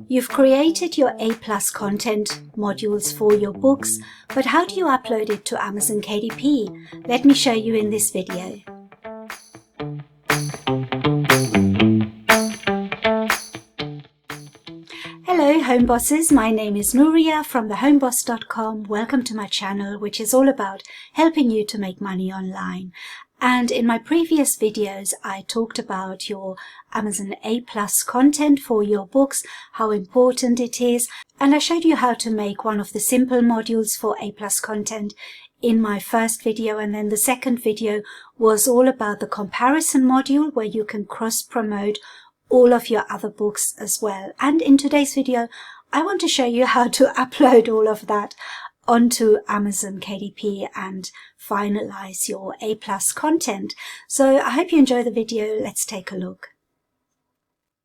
You've created your A+ content modules for your books, but how do you upload it to Amazon KDP? Let me show you in this video. Hello home bosses, my name is Nuria from thehomeboss.com. Welcome to my channel, which is all about helping you to make money online. And in my previous videos, I talked about your Amazon A+ content for your books, how important it is, and I showed you how to make one of the simple modules for A+ content in my first video, and then the second video was all about the comparison module where you can cross-promote all of your other books as well. And in today's video, I want to show you how to upload all of that onto Amazon KDP and finalize your A+ content. So I hope you enjoy the video. Let's take a look.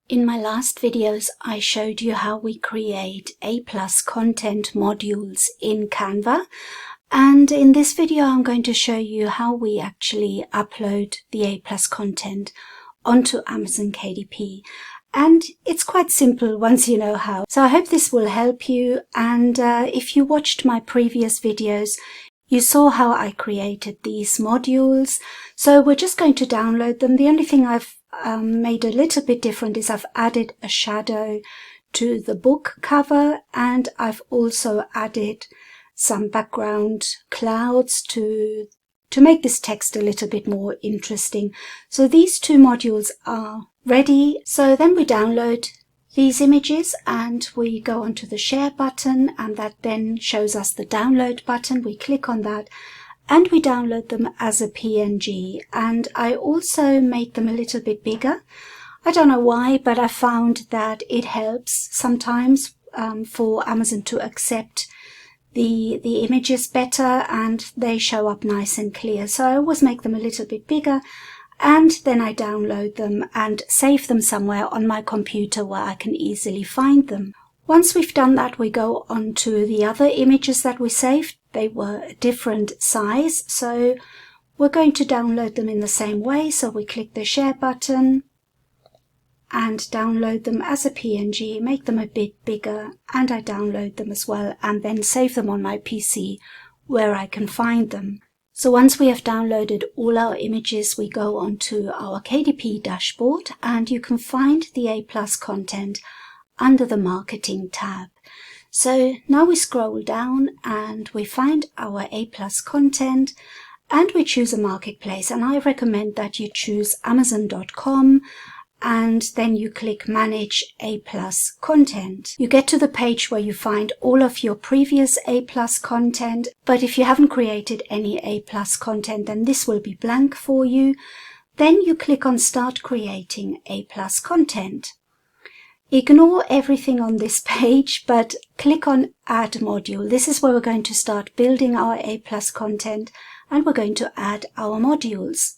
In my last videos, I showed you how we create A+ content modules in Canva. And in this video, I'm going to show you how we actually upload the A+ content onto Amazon KDP. And it's quite simple once you know how. So I hope this will help you. And if you watched my previous videos, you saw how I created these modules. So we're just going to download them. The only thing I've made a little bit different is I've added a shadow to the book cover, and I've also added some background clouds to make this text a little bit more interesting. So these two modules are ready. So then we download these images and we go onto the share button, and that then shows us the download button. We click on that and we download them as a PNG, and I also make them a little bit bigger. I don't know why, but I found that it helps sometimes for Amazon to accept the images better, and they show up nice and clear. So I always make them a little bit bigger, and then I download them and save them somewhere on my computer where I can easily find them. Once we've done that, we go on to the other images that we saved. They were a different size, so we're going to download them in the same way. So we click the share button and download them as a PNG, make them a bit bigger, and I download them as well, and then save them on my PC where I can find them. So once we have downloaded all our images, we go onto our KDP dashboard, and you can find the A+ content under the marketing tab. So now we scroll down and we find our A+ content, and we choose a marketplace, and I recommend that you choose Amazon.com, and then you click Manage A+ Content. You get to the page where you find all of your previous A+ content, but if you haven't created any A+ content, then this will be blank for you. Then you click on Start Creating A+ Content. Ignore everything on this page, but click on Add Module. This is where we're going to start building our A+ content, and we're going to add our modules.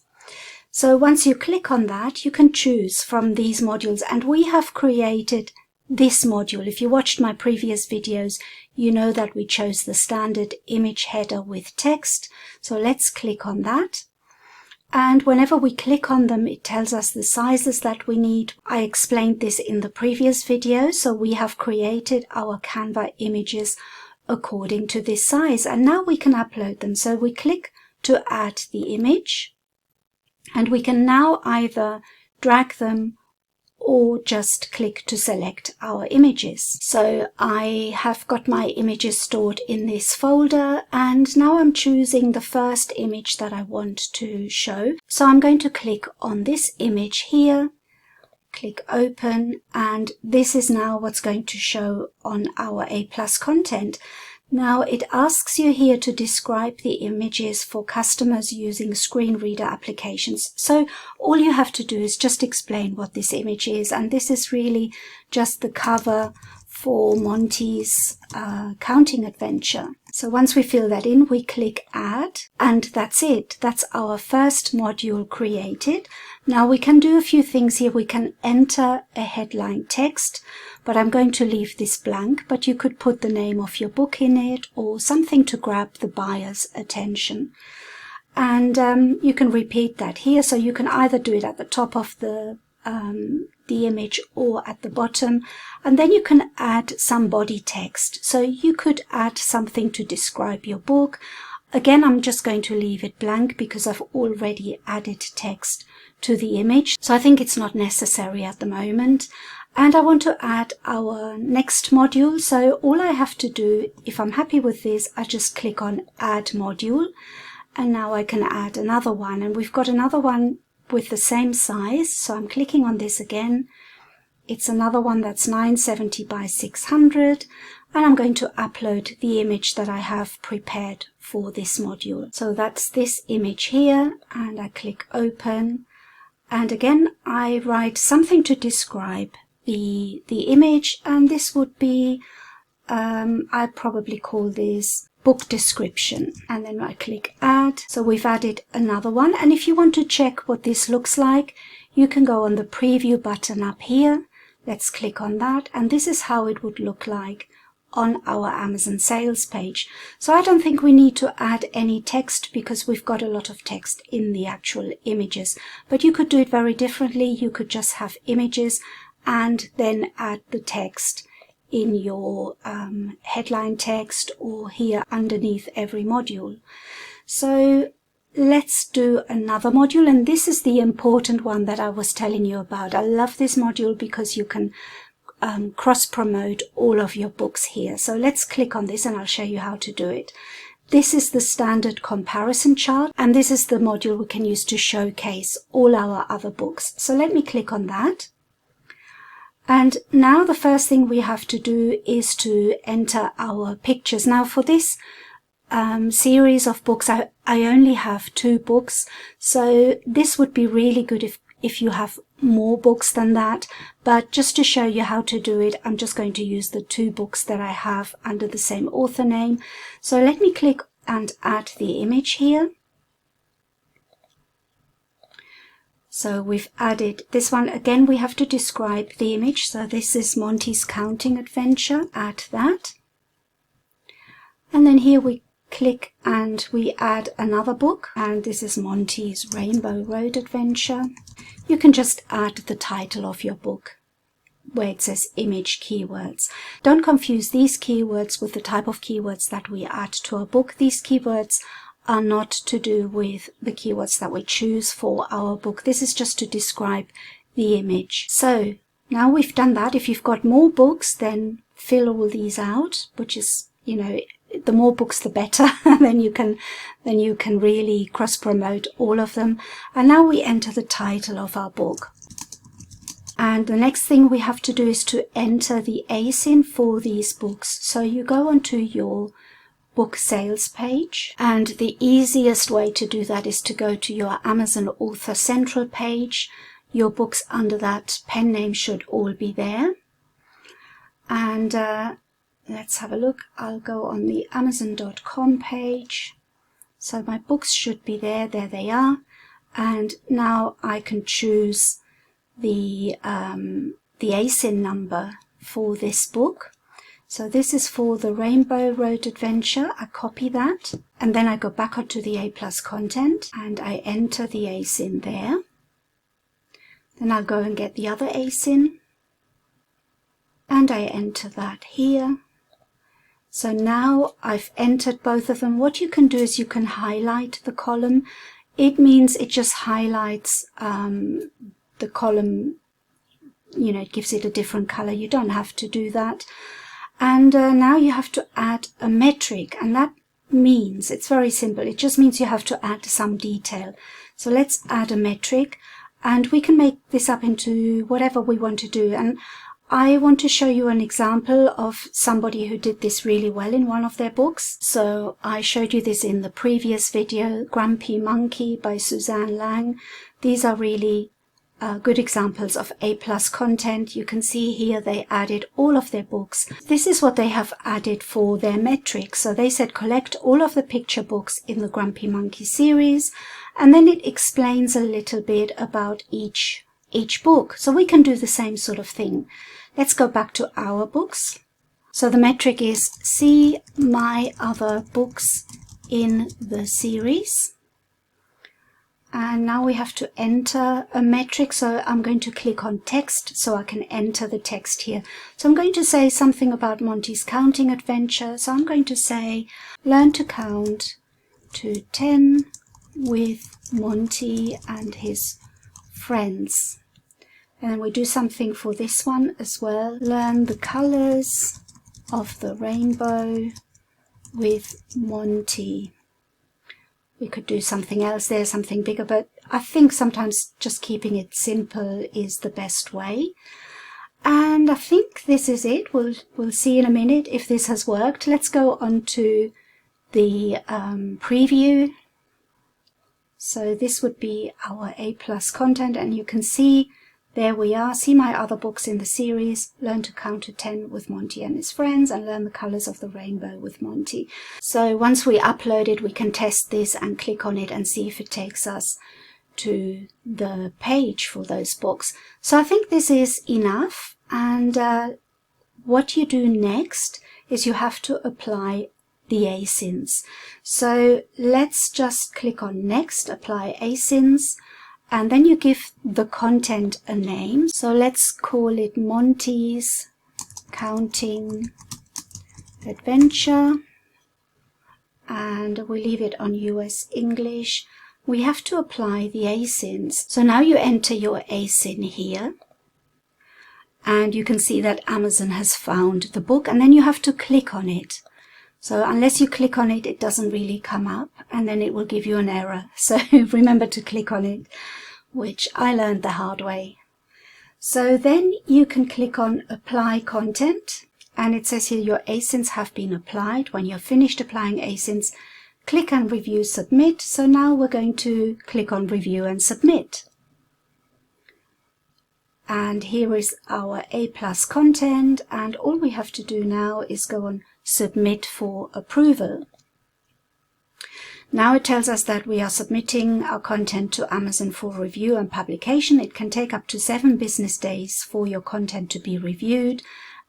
So once you click on that, you can choose from these modules, and we have created this module. If you watched my previous videos, you know that we chose the standard image header with text. So let's click on that. And whenever we click on them, it tells us the sizes that we need. I explained this in the previous video. So we have created our Canva images according to this size, and now we can upload them. So we click to add the image, and we can now either drag them or just click to select our images. So I have got my images stored in this folder, and now I'm choosing the first image that I want to show. So I'm going to click on this image here, click open, and this is now what's going to show on our A+ content. Now it asks you here to describe the images for customers using screen reader applications. So all you have to do is just explain what this image is, and this is really just the cover for Monty's counting adventure. So once we fill that in, we click Add, and that's it. That's our first module created. Now we can do a few things here. We can enter a headline text, but I'm going to leave this blank, but you could put the name of your book in it or something to grab the buyer's attention. And you can repeat that here. So you can either do it at the top of the the image or at the bottom, and then you can add some body text. So you could add something to describe your book. Again, I'm just going to leave it blank because I've already added text to the image, so I think it's not necessary at the moment. And I want to add our next module, so all I have to do, if I'm happy with this, I just click on Add Module, and now I can add another one, and we've got another one with the same size, so I'm clicking on this again. It's another one that's 970 by 600, and I'm going to upload the image that I have prepared for this module. So that's this image here, and I click Open, and again I write something to describe the image, and this would be, I'd probably call this book description, and then I click Add. So we've added another one, and if you want to check what this looks like, you can go on the preview button up here. Let's click on that, and this is how it would look like on our Amazon sales page. So I don't think we need to add any text because we've got a lot of text in the actual images, but you could do it very differently. You could just have images and then add the text in your headline text or here underneath every module. So let's do another module, and this is the important one that I was telling you about. I love this module because you can cross-promote all of your books here. So let's click on this and I'll show you how to do it. This is the standard comparison chart, and this is the module we can use to showcase all our other books. So let me click on that. And now the first thing we have to do is to enter our pictures. Now for this series of books, I only have 2 books, so this would be really good if you have more books than that. But just to show you how to do it, I'm just going to use the 2 books that I have under the same author name. So let me click and add the image here. So we've added this one. Again, we have to describe the image. So this is Monty's Counting Adventure. Add that. And then here we click and we add another book. And this is Monty's Rainbow Road Adventure. You can just add the title of your book where it says image keywords. Don't confuse these keywords with the type of keywords that we add to our book. These keywords are not to do with the keywords that we choose for our book. This is just to describe the image. So now we've done that. If you've got more books, then fill all these out, which is, you know, the more books the better. then you can really cross promote all of them. And now we enter the title of our book. And the next thing we have to do is to enter the ASIN for these books. So you go onto your book sales page, and the easiest way to do that is to go to your Amazon Author Central page. Your books under that pen name should all be there. And let's have a look. I'll go on the Amazon.com page. So my books should be there. There they are. And now I can choose the ASIN number for this book. So this is for the Rainbow Road Adventure. I copy that, and then I go back onto the A+ content and I enter the ASIN there. Then I'll go and get the other ASIN and I enter that here. So now I've entered both of them. What you can do is you can highlight the column. It means it just highlights the column, you know, it gives it a different color. You don't have to do that. And now you have to add a metric, and that means, it's very simple, it just means you have to add some detail. So let's add a metric, and we can make this up into whatever we want to do. And I want to show you an example of somebody who did this really well in one of their books. So I showed you this in the previous video, Grumpy Monkey by Suzanne Lang. These are really good examples of A+ content. You can see here they added all of their books. This is what they have added for their metrics. So they said collect all of the picture books in the Grumpy Monkey series, and then it explains a little bit about each book. So we can do the same sort of thing. Let's go back to our books. So the metric is see my other books in the series. And now we have to enter a metric. So I'm going to click on text so I can enter the text here. So I'm going to say something about Monty's counting adventure. So I'm going to say, learn to count to 10 with Monty and his friends. And then we do something for this one as well. Learn the colors of the rainbow with Monty. We could do something else there, something bigger, but I think sometimes just keeping it simple is the best way. And I think this is it. We'll see in a minute if this has worked. Let's go on to the preview. So this would be our A+ content, and you can see there we are. See my other books in the series, Learn to Count to 10 with Monty and his friends, and Learn the Colors of the Rainbow with Monty. So once we upload it, we can test this and click on it and see if it takes us to the page for those books. So I think this is enough. And what you do next is you have to apply the Asins. So let's just click on Next, Apply Asins. And then you give the content a name. So let's call it Monty's Counting Adventure. And we leave it on US English. We have to apply the Asins. So now you enter your Asin here. And you can see that Amazon has found the book. And then you have to click on it. So unless you click on it, it doesn't really come up, and then it will give you an error. So remember to click on it, which I learned the hard way. So then you can click on Apply Content, and it says here your Asins have been applied. When you're finished applying Asins, click on Review Submit. So now we're going to click on Review and Submit. And here is our A+ content, and all we have to do now is go on Submit for approval. Now it tells us that we are submitting our content to Amazon for review and publication. It can take up to 7 business days for your content to be reviewed,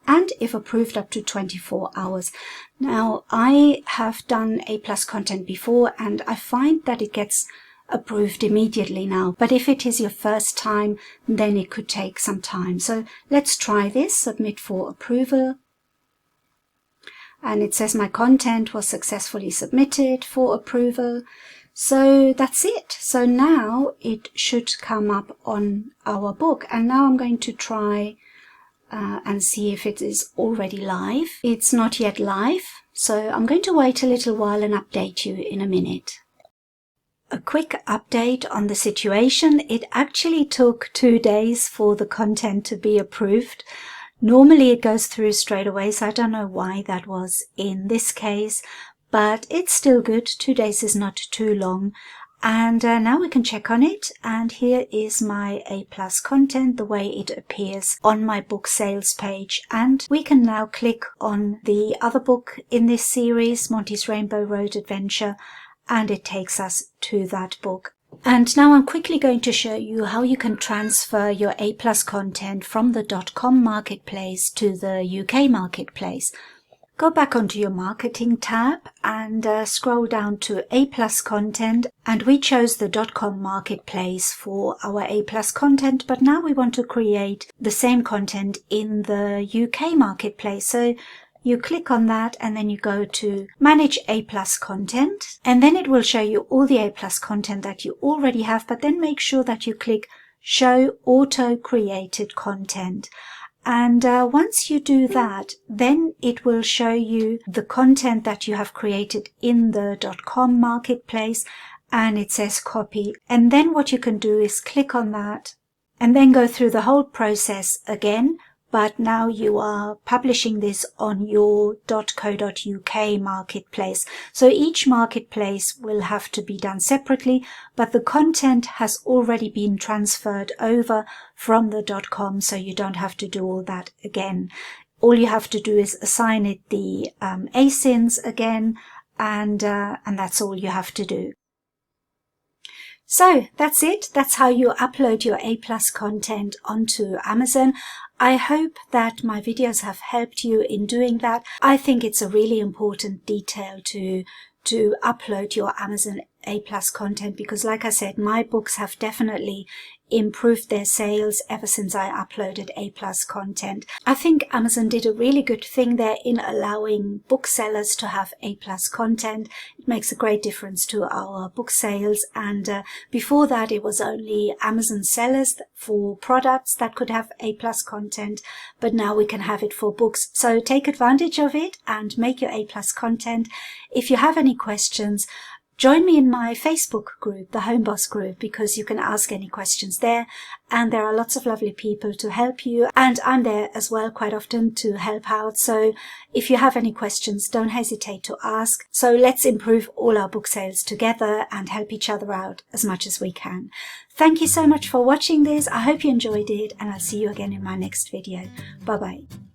and if approved, up to 24 hours. Now I have done A+ content before, and I find that it gets approved immediately now, but if it is your first time, then it could take some time. So let's try this. Submit for approval. And it says my content was successfully submitted for approval. So that's it. So now it should come up on our book. And now I'm going to try and see if it is already live. It's not yet live, so I'm going to wait a little while and update you in a minute. A quick update on the situation. It actually took 2 days for the content to be approved. Normally it goes through straight away, so I don't know why that was in this case, but it's still good. 2 days is not too long. And now we can check on it, and here is my A+ content, the way it appears on my book sales page. And we can now click on the other book in this series, Monty's Rainbow Road Adventure, and it takes us to that book. And now I'm quickly going to show you how you can transfer your A+ content from the .com marketplace to the UK marketplace. Go back onto your marketing tab and scroll down to A+ content, and we chose the .com marketplace for our A+ content, but now we want to create the same content in the UK marketplace. So you click on that and then you go to Manage A+ content, and then it will show you all the A+ content that you already have, but then make sure that you click Show Auto Created Content. And once you do that, then it will show you the content that you have created in the .com marketplace, and it says copy. And then what you can do is click on that and then go through the whole process again. But now you are publishing this on your .co.uk marketplace. So each marketplace will have to be done separately, but the content has already been transferred over from the .com, so you don't have to do all that again. All you have to do is assign it the Asins again, and that's all you have to do. So that's it. That's how you upload your A+ content onto Amazon. I hope that my videos have helped you in doing that. I think it's a really important detail to upload your Amazon A+ content, because like I said, my books have definitely improved their sales ever since I uploaded A+ content. I think Amazon did a really good thing there in allowing booksellers to have A+ content. It makes a great difference to our book sales, and before that it was only Amazon sellers for products that could have A+ content, but now we can have it for books. So take advantage of it and make your A+ content. If you have any questions, join me in my Facebook group, the Home Boss group, because you can ask any questions there, and there are lots of lovely people to help you, and I'm there as well quite often to help out. So if you have any questions, don't hesitate to ask. So let's improve all our book sales together and help each other out as much as we can. Thank you so much for watching this. I hope you enjoyed it, and I'll see you again in my next video. Bye bye.